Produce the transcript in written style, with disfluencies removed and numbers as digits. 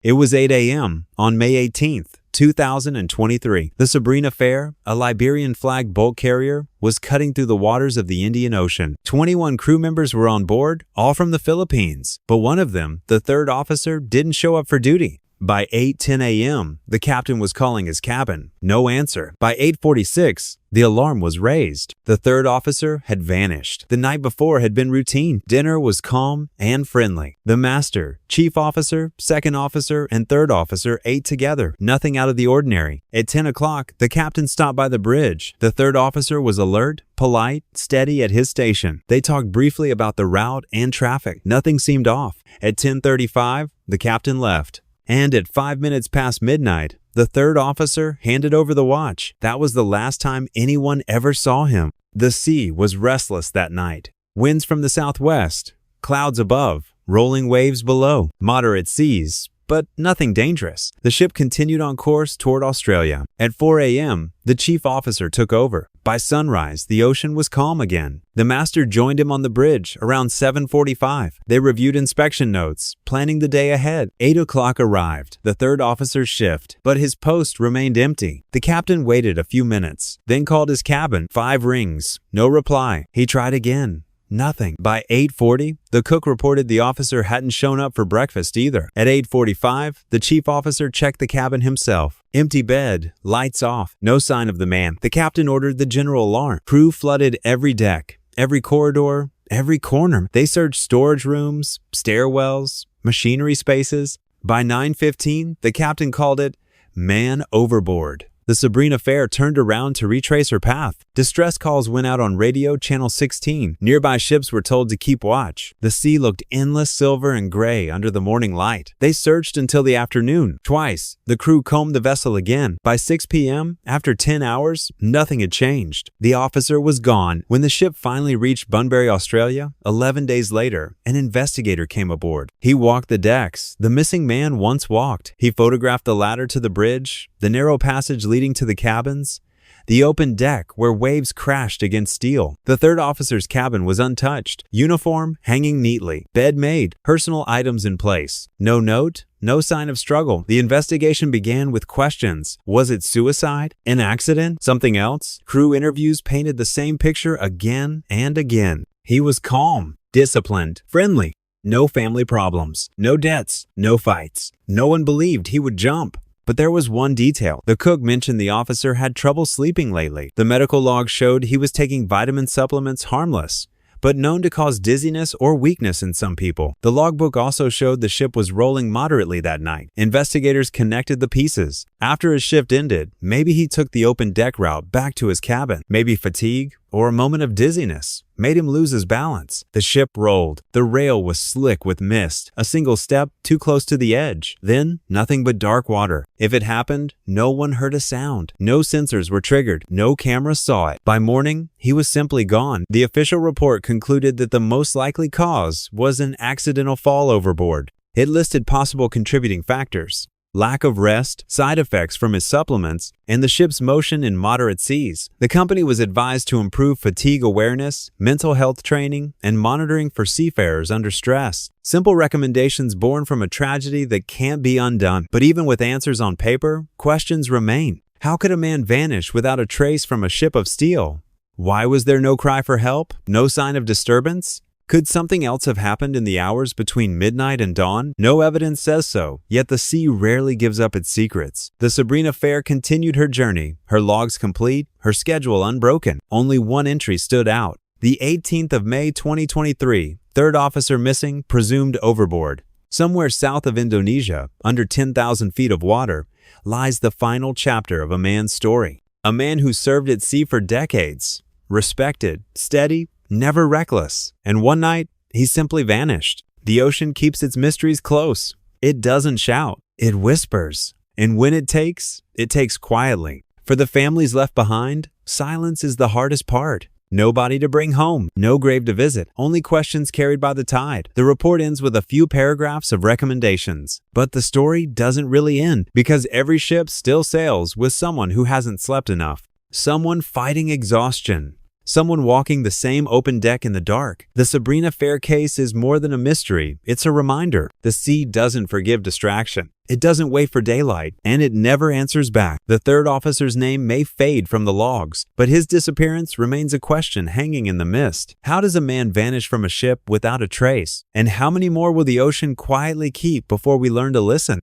It was 8 a.m. on May 18th, 2023. The Sabrina Fair, a Liberian flag bulk carrier, was cutting through the waters of the Indian Ocean. 21 crew members were on board, all from the Philippines, but one of them, the third officer, didn't show up for duty. By 8:10 a.m., the captain was calling his cabin. No answer. By 8:46, the alarm was raised. The third officer had vanished. The night before had been routine. Dinner was calm and friendly. The master, chief officer, second officer, and third officer ate together. Nothing out of the ordinary. At 10 o'clock, the captain stopped by the bridge. The third officer was alert, polite, steady at his station. They talked briefly about the route and traffic. Nothing seemed off. At 10:35, the captain left. And at 5 minutes past midnight, the third officer handed over the watch. That was the last time anyone ever saw him. The sea was restless that night. Winds from the southwest, clouds above, rolling waves below, moderate seas, but nothing dangerous. The ship continued on course toward Australia. At 4 a.m., the chief officer took over. By sunrise, the ocean was calm again. The master joined him on the bridge around 7:45. They reviewed inspection notes, planning the day ahead. 8 o'clock arrived, the third officer's shift, but his post remained empty. The captain waited a few minutes, then called his cabin. 5 rings, no reply. He tried again. Nothing. By 8:40, the cook reported the officer hadn't shown up for breakfast either. At 8:45, the chief officer checked the cabin himself. Empty bed, lights off, no sign of the man. The captain ordered the general alarm. Crew flooded every deck, every corridor, every corner. They searched storage rooms, stairwells, machinery spaces. By 9:15, the captain called it man overboard. The Sabrina Fair turned around to retrace her path. Distress calls went out on radio channel 16. Nearby ships were told to keep watch. The sea looked endless silver and gray under the morning light. They searched until the afternoon. Twice, the crew combed the vessel again. By 6 p.m., after 10 hours, nothing had changed. The officer was gone. When the ship finally reached Bunbury, Australia, 11 days later, an investigator came aboard. He walked the decks the missing man once walked. He photographed the ladder to the bridge, the narrow passage leading to the cabins, the open deck where waves crashed against steel. The third officer's cabin was untouched, uniform hanging neatly, bed made, personal items in place. No note, no sign of struggle. The investigation began with questions. Was it suicide? An accident? Something else? Crew interviews painted the same picture again and again. He was calm, disciplined, friendly. No family problems, no debts, no fights. No one believed he would jump. But there was one detail. The cook mentioned the officer had trouble sleeping lately. The medical log showed he was taking vitamin supplements harmless, but known to cause dizziness or weakness in some people. The logbook also showed the ship was rolling moderately that night. Investigators connected the pieces. After his shift ended, maybe he took the open deck route back to his cabin. Maybe fatigue or a moment of dizziness made him lose his balance. The ship rolled. The rail was slick with mist. A single step too close to the edge. Then, nothing but dark water. If it happened, no one heard a sound. No sensors were triggered. No camera saw it. By morning, he was simply gone. The official report concluded that the most likely cause was an accidental fall overboard. It listed possible contributing factors: lack of rest, side effects from his supplements, and the ship's motion in moderate seas. The company was advised to improve fatigue awareness, mental health training, and monitoring for seafarers under stress. Simple recommendations born from a tragedy that can't be undone. But even with answers on paper, questions remain. How could a man vanish without a trace from a ship of steel? Why was there no cry for help? No sign of disturbance? Could something else have happened in the hours between midnight and dawn? No evidence says so, yet the sea rarely gives up its secrets. The Sabrina Fair continued her journey, her logs complete, her schedule unbroken. Only one entry stood out. The 18th of May 2023, third officer missing, presumed overboard. Somewhere south of Indonesia, under 10,000 feet of water, lies the final chapter of a man's story. A man who served at sea for decades, respected, steady, never reckless. And one night, he simply vanished. The ocean keeps its mysteries close. It doesn't shout, it whispers. And when it takes quietly. For the families left behind, silence is the hardest part. Nobody to bring home, no grave to visit, only questions carried by the tide. The report ends with a few paragraphs of recommendations. But the story doesn't really end, because every ship still sails with someone who hasn't slept enough. Someone fighting exhaustion. someone walking the same open deck in the dark. The Sabrina Fair case is more than a mystery, it's a reminder. The sea doesn't forgive distraction. It doesn't wait for daylight, and it never answers back. The third officer's name may fade from the logs, but his disappearance remains a question hanging in the mist. How does a man vanish from a ship without a trace? And how many more will the ocean quietly keep before we learn to listen?